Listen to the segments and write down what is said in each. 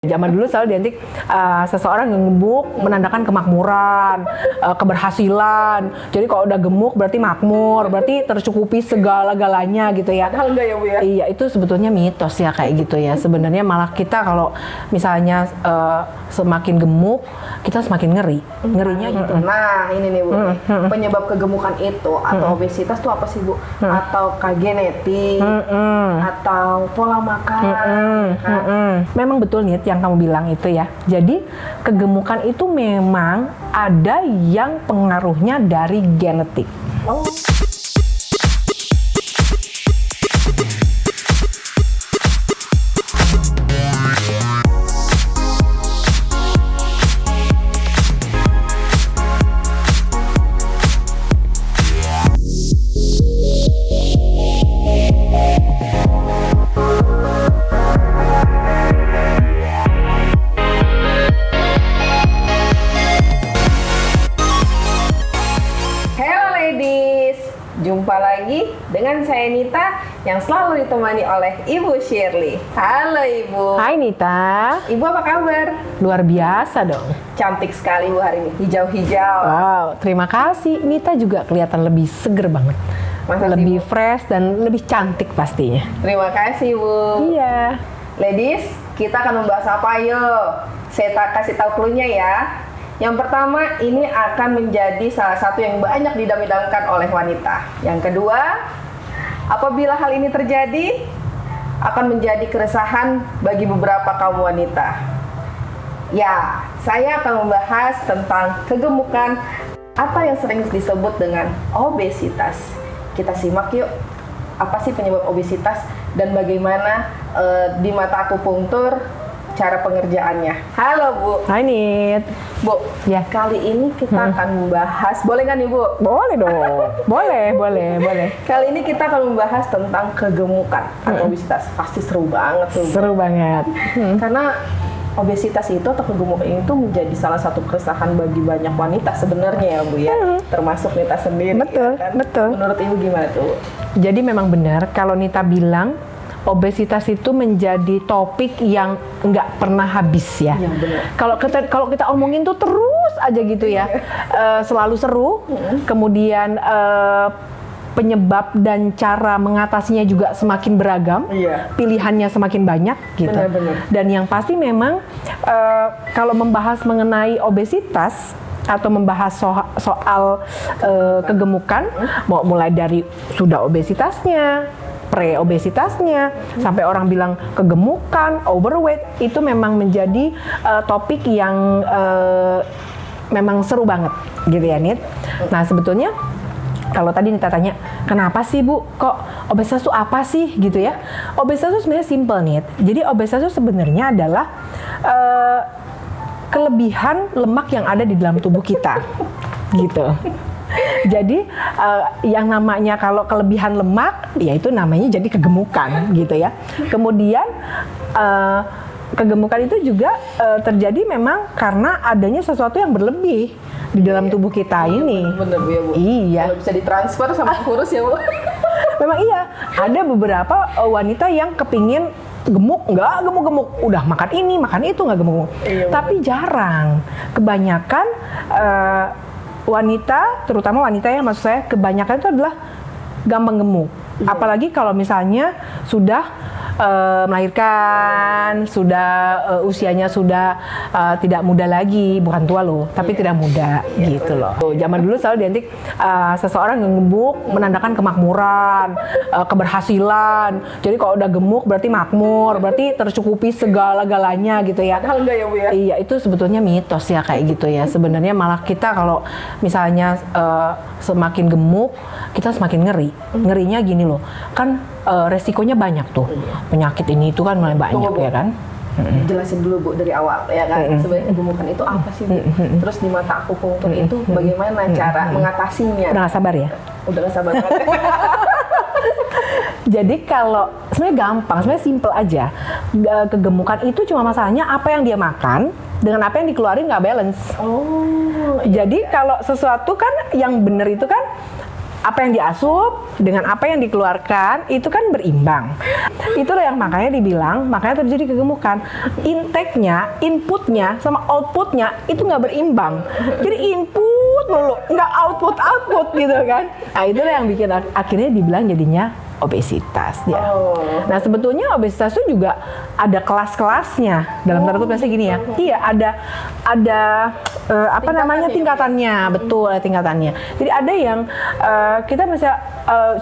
Zaman dulu selalu identik seseorang yang gemuk menandakan kemakmuran, keberhasilan. Jadi kalau udah gemuk berarti makmur, berarti tercukupi segala-galanya gitu ya. Padahal enggak ya Bu ya? Iya, itu sebetulnya mitos ya kayak gitu ya. Sebenarnya malah kita kalau misalnya semakin gemuk, kita semakin ngeri. Ngerinya gitu. Nah ini nih Bu, penyebab kegemukan itu atau obesitas tuh apa sih Bu? Atau genetik, atau pola makan? Memang betul nih yang kamu bilang itu ya. Jadi kegemukan itu memang ada yang pengaruhnya dari genetik. Oh. Jumpa lagi dengan saya Nita yang selalu ditemani oleh Ibu Shirley. Halo Ibu. Hai Nita. Ibu apa kabar? Luar biasa dong. Cantik sekali Bu hari ini, hijau-hijau. Wow, terima kasih. Nita juga kelihatan lebih seger banget. Masa sih, lebih Bu? fresh dan lebih cantik pastinya. Terima kasih Bu. Iya. Ladies, kita akan membahas apa yuk? Saya kasih tahu cluenya ya. Yang pertama, ini akan menjadi salah satu yang banyak didam-damkan oleh wanita. Yang kedua, apabila hal ini terjadi, akan menjadi keresahan bagi beberapa kaum wanita. Ya, saya akan membahas tentang kegemukan atau yang sering disebut dengan obesitas. Kita simak yuk, apa sih penyebab obesitas dan bagaimana di mata akupunktur cara pengerjaannya. Halo Bu. Hai Nit. Bu, Ya. kali ini kita akan membahas, boleh kan Ibu? Boleh dong. boleh. Kali ini kita akan membahas tentang kegemukan atau obesitas. Pasti seru banget tuh. Seru banget. Karena obesitas itu atau kegemukan itu menjadi salah satu keresahan bagi banyak wanita sebenarnya ya Bu ya. Termasuk Nita sendiri. Betul, ya kan? betul. Menurut Ibu gimana tuh? Jadi memang benar kalau Nita bilang obesitas itu menjadi topik yang nggak pernah habis ya. Iya, benar. Kalau kita omongin tuh terus aja gitu ya. Selalu seru. Kemudian penyebab dan cara mengatasinya juga semakin beragam. Iya. Pilihannya semakin banyak gitu. Benar-benar. Dan yang pasti memang kalau membahas mengenai obesitas atau membahas soal kegemukan, mau mulai dari sudah obesitasnya, pre-obesitasnya, sampai orang bilang kegemukan, overweight, itu memang menjadi topik yang memang seru banget gitu ya Nit. Nah sebetulnya kalau tadi Nita tanya, kenapa sih Bu, kok obesitas itu apa sih gitu ya? Obesitas itu sebenarnya simple Nit. Jadi obesitas itu sebenarnya adalah kelebihan lemak yang ada di dalam tubuh kita gitu. Jadi yang namanya kalau kelebihan lemak, ya itu namanya jadi kegemukan gitu ya. Kemudian kegemukan itu juga terjadi memang karena adanya sesuatu yang berlebih di dalam tubuh kita ini. Bener Bu ya Bu. Iya. Kalau bisa ditransfer sama kurus ya Bu. Memang iya. Ada beberapa wanita yang kepingin gemuk, nggak gemuk-gemuk, udah makan ini, makan itu nggak gemuk. Iya, tapi jarang. Kebanyakan wanita, terutama wanita ya maksud saya, kebanyakan itu adalah gampang gemuk. Iya. Apalagi kalau misalnya sudah melahirkan, sudah usianya sudah tidak muda lagi, bukan tua loh, tapi tidak muda gitu loh. Zaman dulu selalu identik seseorang yang gemuk menandakan kemakmuran, keberhasilan. Jadi kalau udah gemuk berarti makmur, berarti tercukupi segala-galanya gitu ya. Padahal enggak ya Bu ya? Iya, itu sebetulnya mitos ya kayak gitu ya. Sebenarnya malah kita kalau misalnya semakin gemuk, kita semakin ngeri. Ngerinya gini loh, kan resikonya banyak tuh. Penyakit ini itu kan mulai banyak Tunggu, Bu. ya kan. Jelasin dulu Bu dari awal ya kan. Sebenarnya kegemukan itu apa sih Bu? Terus di mata akupunktur itu bagaimana cara mengatasinya? Udah gak sabar ya? Udah gak sabar banget. Jadi kalau sebenarnya gampang, sebenarnya simple aja. Kegemukan itu cuma masalahnya apa yang dia makan dengan apa yang dikeluarin nggak balance. Oh. Jadi kalau sesuatu kan yang benar itu kan apa yang diasup dengan apa yang dikeluarkan itu kan berimbang. Itulah yang makanya terjadi kegemukan. Intake-nya, inputnya sama outputnya itu nggak berimbang. Jadi input mulu, nggak output gitu kan. Nah itulah yang bikin akhirnya dibilang jadinya obesitas dia. Nah sebetulnya obesitas itu juga ada kelas-kelasnya dalam tanda kutip gini ya. Iya ada tingkatannya, betul ada tingkatannya. Jadi ada yang kita bisa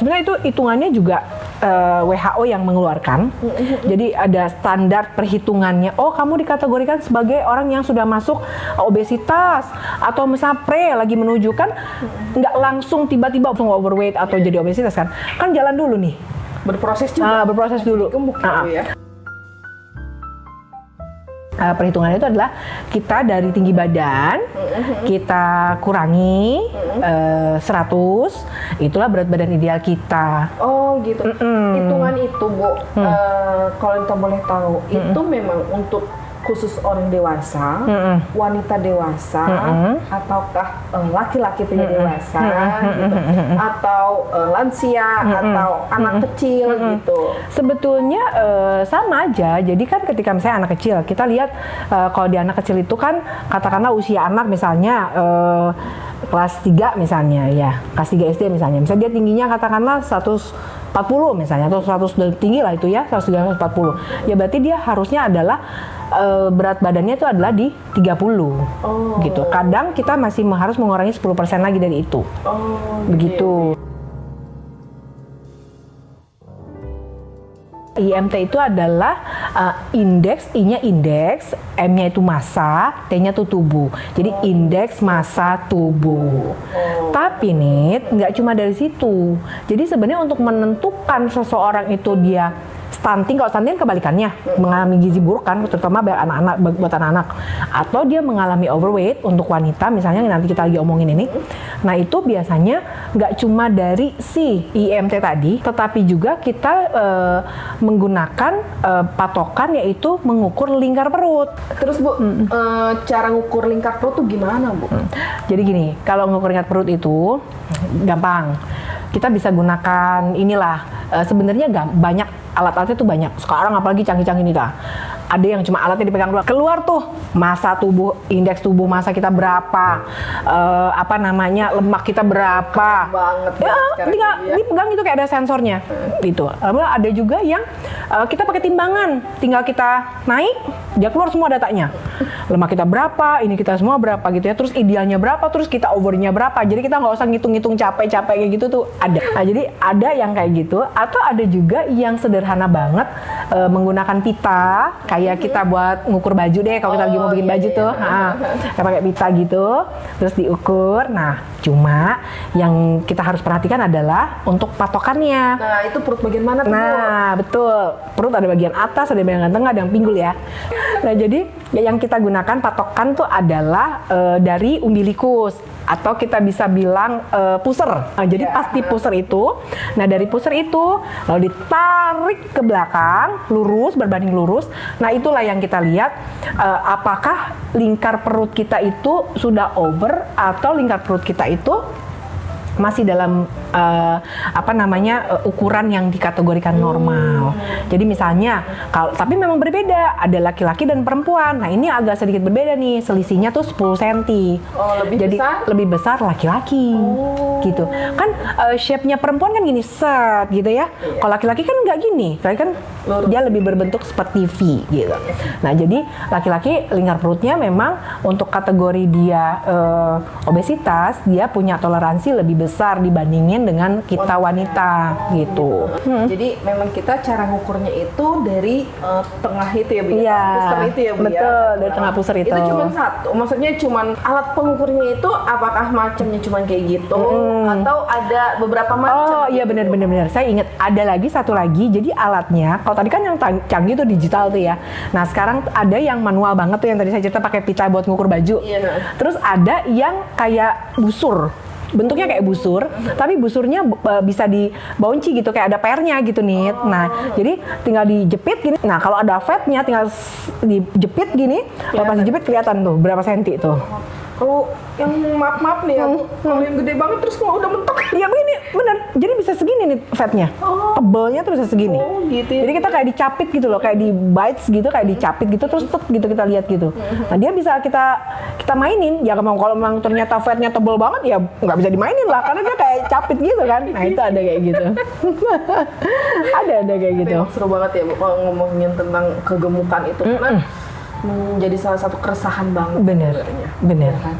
sebenarnya itu hitungannya juga WHO yang mengeluarkan. Jadi ada standar perhitungannya. Oh kamu dikategorikan sebagai orang yang sudah masuk obesitas atau misalnya lagi menuju kan nggak langsung tiba-tiba langsung overweight atau jadi obesitas kan jalan dulu nih. Berproses juga. Berproses dulu. Gemuk gitu ya. Perhitungannya itu adalah kita dari tinggi badan kita kurangi 100, itulah berat badan ideal kita. Oh gitu. Hitungan itu Bu, kalau kita boleh tahu, itu memang untuk khusus orang dewasa, wanita dewasa, ataukah laki-laki pria dewasa, gitu, atau lansia, atau anak kecil gitu. Sebetulnya sama aja. Jadi kan ketika misalnya anak kecil, kita lihat kalau di anak kecil itu kan katakanlah usia anak misalnya kelas 3 misalnya ya, kelas 3 SD misalnya dia tingginya katakanlah 140 misalnya atau 100 tinggi lah itu ya, 140. Ya berarti dia harusnya adalah berat badannya itu adalah di 30 gitu. Kadang kita masih harus mengurangi 10% lagi dari itu. Begitu. IMT itu adalah indeks, I-nya indeks, M-nya itu massa, T-nya itu tubuh. Jadi indeks massa tubuh. Tapi nih, nggak cuma dari situ. Jadi sebenarnya untuk menentukan seseorang itu dia stunting, kalau stunting kebalikannya, mengalami gizi buruk kan, terutama buat anak-anak, atau dia mengalami overweight untuk wanita, misalnya nanti kita lagi omongin ini. Nah itu biasanya nggak cuma dari si IMT tadi, tetapi juga kita menggunakan patokan yaitu mengukur lingkar perut. Terus Bu, cara ngukur lingkar perut tuh gimana Bu? Jadi gini, kalau mengukur lingkar perut itu gampang. Kita bisa gunakan inilah, sebenarnya banyak alat-alatnya tuh banyak. Sekarang apalagi canggih-canggih nih kak. Ada yang cuma alatnya dipegang doang. Keluar tuh massa tubuh, indeks tubuh massa kita berapa, lemak kita berapa. Banget. Ya, tinggal dipegang itu kayak ada sensornya. Gitu. Lalu ada juga yang kita pakai timbangan, tinggal kita naik, dia keluar semua datanya. Lemak kita berapa, ini kita semua berapa gitu ya. Terus idealnya berapa, terus kita overnya berapa. Jadi kita nggak usah ngitung-ngitung capek-capek kayak gitu tuh ada. Nah, jadi ada yang kayak gitu, atau ada juga yang sederhana banget menggunakan pita. Kayak kita buat ngukur baju deh, kalau kita lagi mau bikin baju tuh, kita pakai pita gitu, terus diukur. Nah, cuma yang kita harus perhatikan adalah untuk patokannya. Nah, itu perut bagian mana tuh? Nah, betul. Perut ada bagian atas, ada bagian tengah, ada yang pinggul ya. Nah, jadi yang kita gunakan patokan tuh adalah dari umbilikus, atau kita bisa bilang pusar. Nah, jadi pasti pusar itu. Nah, dari pusar itu lalu ditarik ke belakang, lurus, berbanding lurus. Nah, itulah yang kita lihat apakah lingkar perut kita itu sudah over atau lingkar perut kita itu masih dalam ukuran yang dikategorikan normal. Jadi misalnya tapi memang berbeda, ada laki-laki dan perempuan. Nah, ini agak sedikit berbeda nih, selisihnya tuh 10 cm. Jadi lebih besar laki-laki. Gitu. Kan shape-nya perempuan kan gini, set gitu ya. Kalau laki-laki kan nggak gini. Laki kan dia lebih berbentuk seperti V gitu. Nah, jadi laki-laki lingkar perutnya memang untuk kategori dia obesitas, dia punya toleransi lebih besar dibandingin dengan kita wanita gitu. Jadi memang kita cara ngukurnya itu dari tengah itu ya Bu. Iya, pusar itu ya Bu. Betul, dari tengah pusar itu. Itu cuma satu. Maksudnya cuma alat pengukurnya itu apakah macamnya cuma kayak gitu atau ada beberapa macam? Oh iya, benar. Saya ingat ada lagi satu lagi. Jadi alatnya, kalau tadi kan yang canggih itu digital tuh ya. Nah, sekarang ada yang manual banget tuh yang tadi saya cerita pakai pita buat ngukur baju. Iya. Terus ada yang kayak busur. Bentuknya kayak busur, tapi busurnya bisa dibaunci gitu, kayak ada pernya gitu nih. Nah, jadi tinggal dijepit gini. Nah, kalau ada fatnya tinggal dijepit gini, kalau pas dijepit kelihatan tuh berapa senti tuh. Kalau yang maaf nih ya, Bu, kalau yang gede banget terus kalau udah mentok. Iya begini, bener. Jadi bisa segini nih fatnya. Tebelnya tuh bisa segini. Oh, gitu ya. Jadi kita kayak dicapit gitu loh, kayak di bites gitu, kayak dicapit gitu, terus tek gitu kita lihat gitu. Nah dia bisa kita mainin. Ya kalau memang ternyata fatnya tebel banget, ya nggak bisa dimainin lah, karena dia kayak capit gitu kan. Nah itu ada kayak gitu. ada kayak gitu. Memang seru banget ya, Bu, kalau ngomongin tentang kegemukan itu. Karena menjadi salah satu keresahan banget Bener, sebenarnya. bener. Ya kan?